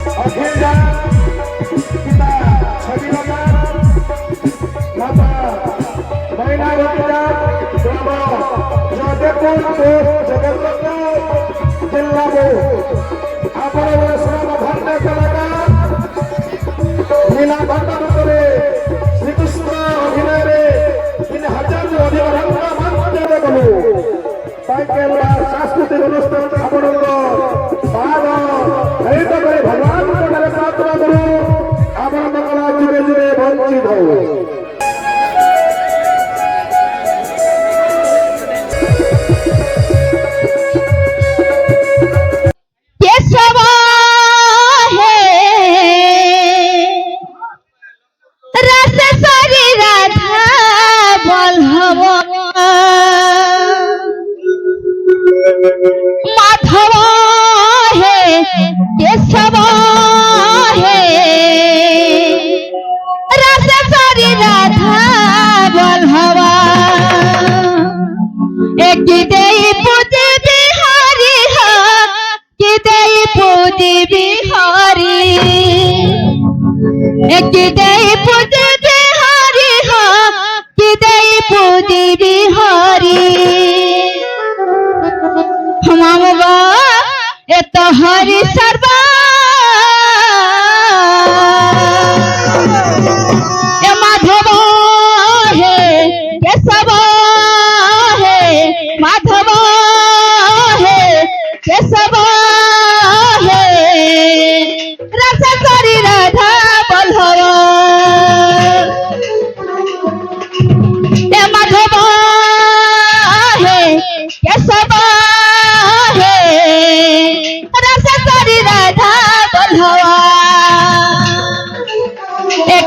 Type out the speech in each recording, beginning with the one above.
अखिलजा पिता छविलता माता मैनावतीजा जगतपुर जिला आपण श्रम भंड कलाकार लीला भंडारे श्रीकृष्ण अभिनय 3000 अधिक रंग गलु सांस्कृतिक अनुष्ठान आपण भगवान प्रार्थना करूँ आपण कला जुगे जुगे वंचित हो हरि सर्वा माधव है केशव है माधव है केशव है रस करी राधा बल्लभ माधव है केशव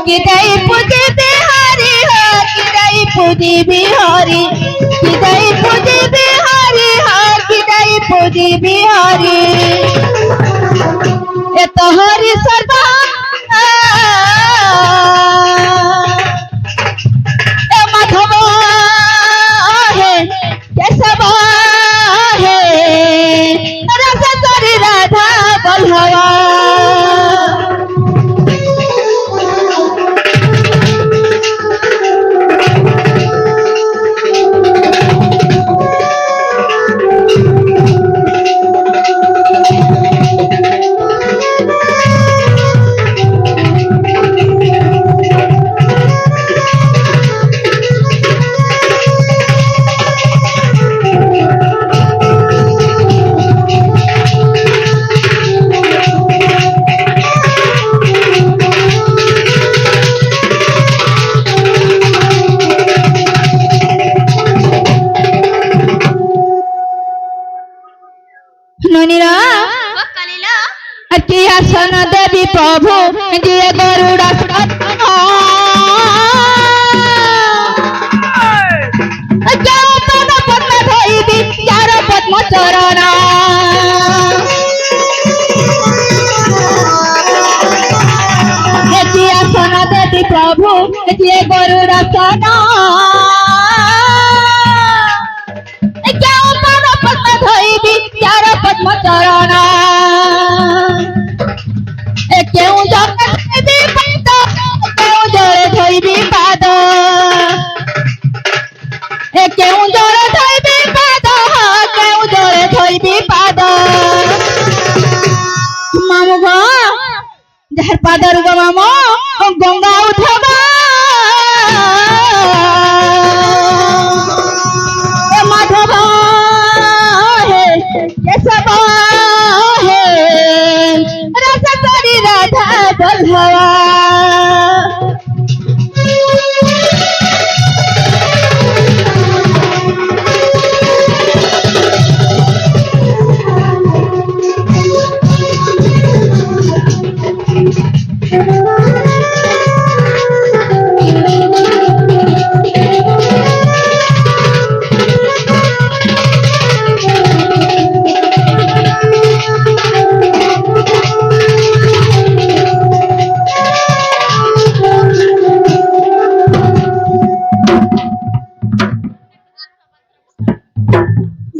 किदाई पूजी बिहारी हो किदाई पूजी बिहारी किदाई पूजी बिहारी हो किदाई पूजी बिहारी ए तो हरि सर्वा ए माधव है केशव है रस करी राधा बल्लभ सन देवी प्रभु दिए गरुड़ा पद्म धोबी यार पद्म चरण सन देवी प्रभु दिए गरुड़ा पद्म धोबी यार पद्म चरण क्यों जरे धोबी पाद क्यों जरे धोबी पाद क्यों जरे धोबी पाद मामू गो जहर पादर गो मामो गंगा उठवा माधव है केशव है रस करी राधा बल्लभ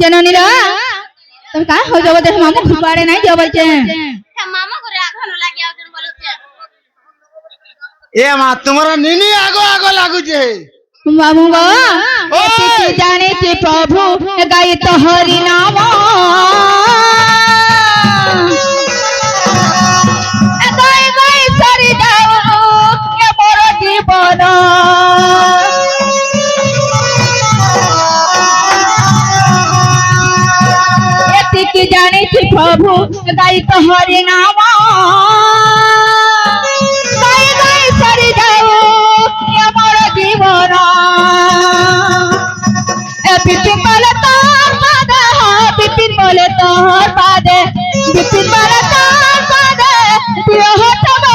जननी रा तुम का हो जाव देख मामू घुपाड़े नहीं जाव छे मामा को राघव ए माँ तुम्हारा नीनी आगो आगो लागू जे बाबू गो एतिकी जानिछि प्रभु गाई तो हरि नाम गाई गाई सरी जाऊ ये मोर जीवन एतिकी जानिछि प्रभु गाई तो हरि नाम गाई गाई सरी जाऊ ये मोर जीवन बिपिन बोले तोर पादे बिपिन बोले तोर पादे बिपिन बोले तोर पादे प्रिय होतब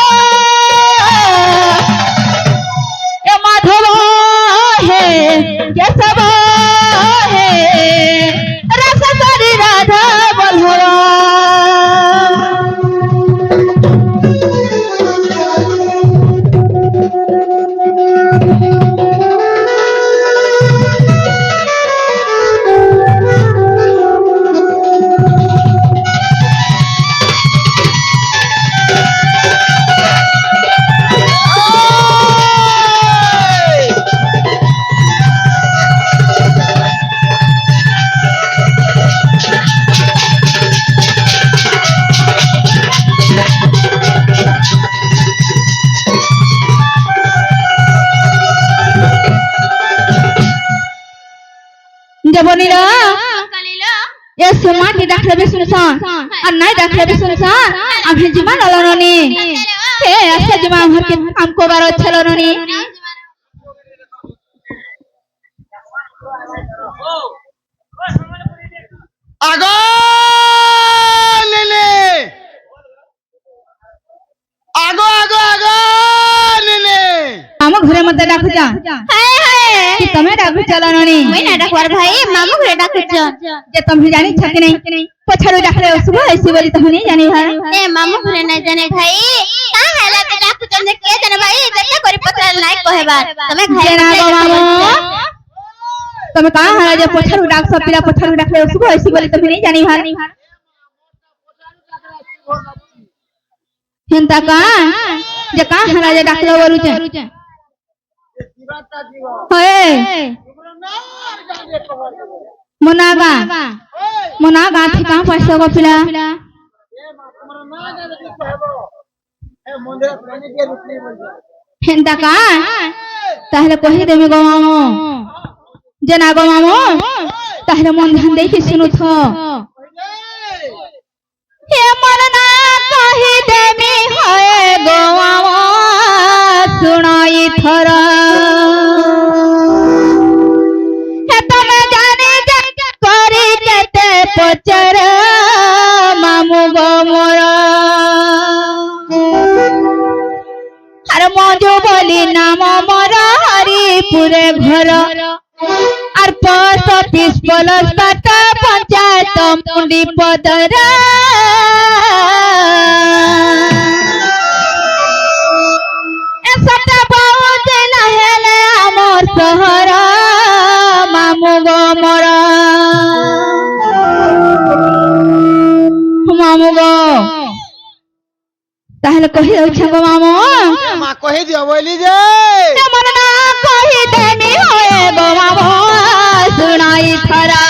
ए माधव हे केशव हे रस सरी राधा बल्लभ जबनीला ये समाटी डाक्टर भी सुनसान और नहीं डाक्टर भी सुनसान अब जिमा ललननी ए ऐसे जिमा भर के हमको बारो छलननी आगो नीनी आगो आगो आगो नीनी मामा घरे मत डाक जा हाय हाय कि तमे डाक चलननी मैं ना डाकवार भाई मामा घरे डाक जा जे तुम ही जानी छके नहीं पछारो डाकले सुबह ऐसी बोली तुम नहीं जानी भाई ए मामा घरे नहीं जाने भाई का हैला के डाक चंदे के जाने भाई जत्ता करी पत्र नहीं कहे बात तमे घरे ना गो मामा तमे का हैला जे पछारो डाक सब पिला पछारो डाकले सुबह ऐसी बोली तुम नहीं जानी भाई हिंता का जे का हैला जे डाकले वरु छे होए मोनागा थी कहां पैसा को पिला हिंदा का ताहले कहि देबे गो मामो जना गो मामो ताहले मन ध्यान दे के सुनु थो हे मरना कहि देबे होए गो मामो सुनाई थरा पचर मामू गो मोर हर मजो बोली नाम मोर हरिपुरे घर और पोस्ट ऑफिस प्लस काटा पंचायत मुंडी पदर सटा बहुत नहेले आमर सहर मामू गो मोर मामू गो ताहले कहि दउ गो मामू मां कहि दियो बोली जे मन ना कहि देनी होए गो मामू सुनाई थरा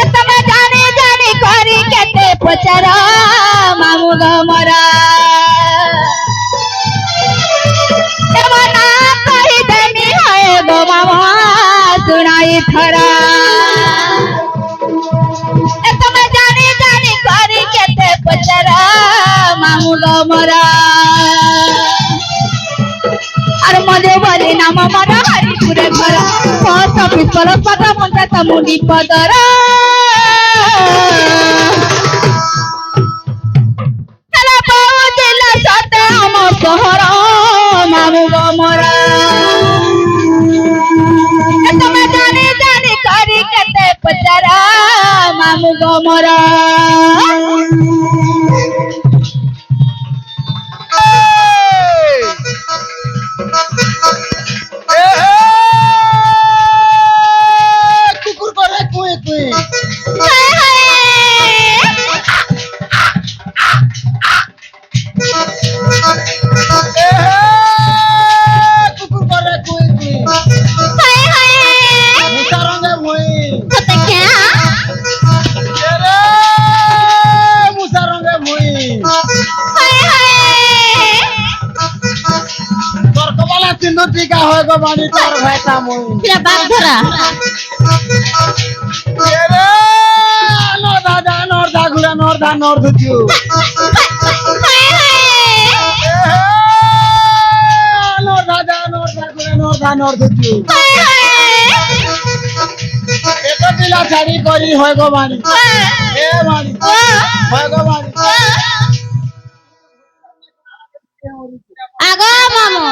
ए तमे जाने जाने करी केते पचरा मामू गो मोरा ए मन ना कहि देनी होए गो मामू सुनाई थरा मामू गो मोरा अरे मजे बोले नाम मोरा हरिपुरे घर पोस्ट ऑफिस प्लस पता पंचायत मुंडी पदर हेला बाबू जिला सते हम शहर मामू गो मोरा तमे जाने जाने करी केते पचरा मामू गो मोरा कुकुर करे कुई कुई का होएगो बानी तोर भाईता मोई तेरा बाप धरा रे नोर दा घुरा नोर दुजू नोर दुजू एको दिला छाड़ी करी होएगो बानी ए बानी होएगो बानी আগো মামু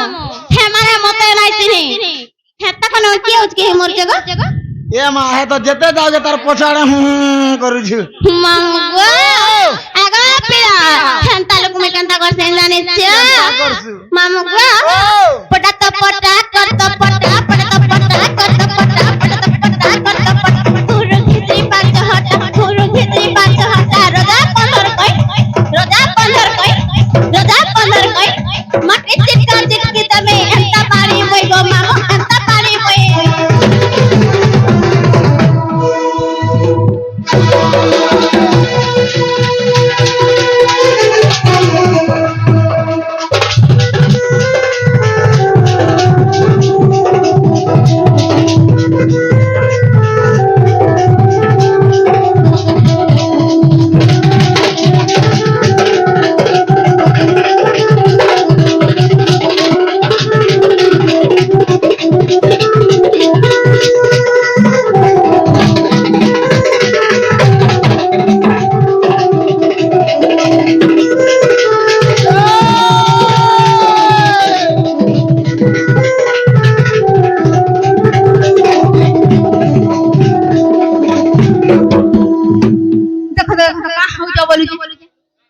হেমারে মতে নাইতিনি হেতা কোন কি উচকে মোর জগা ए मां है तो जेते जाओगे तार पोछाड़े करू छु মামু গো আগো পিলা হেনতা লোক মে কেনতা করছেন জানিস মামু গো পটা তো পটা কর তো পটা পটা তো পটা কর তো পটা পটা তো পটা কর তো পটা পুরো খিচড়ি পাঁচ হটা পুরো খিচড়ি পাঁচ হটা রোজা 15 কই মটে চিটকা চিটকি তবে হেনতা পারি বই গো মামু হেনতা পারি বই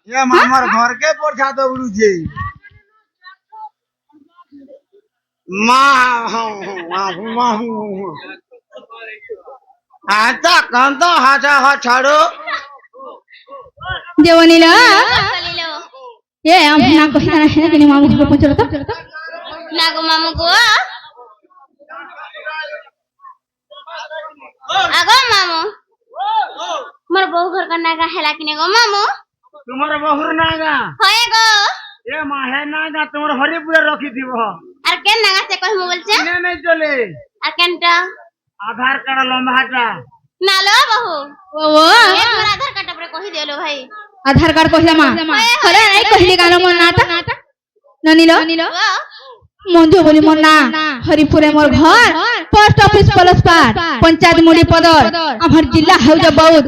ये मामर घर के पोछा तो उड़ू जे मां आता कांता हाचा हा छाड़ो देवनीला ए हम ना कहिना है कि मामू को पहुंचलो तो ना गो मामू को आगो मामू मोर बहु घर का नागा हेला किने गो मामू तुम्हारे बहुर नागा होए गो ए मां है नागा तुम्हारे हरिपुर रखी थी वो আর কেন নাগা সে কই মোবাইল চে नहीं चले আর কেনটা आधार कार्ड लंबाटा না লো বহু ও এ মোর আধার কার্ড পরে কহি দেলো ভাই আধার কার্ড কহিলা মা হলে নাই কহিলি গালো মোর নাটা ননিলো মঞ্জু বলি মোর না হরিপুরে মোর ঘর পোস্ট অফিস প্লস পার পঞ্চায়েত মুড়ি পদর আমার জিল্লা হাউজা বহুত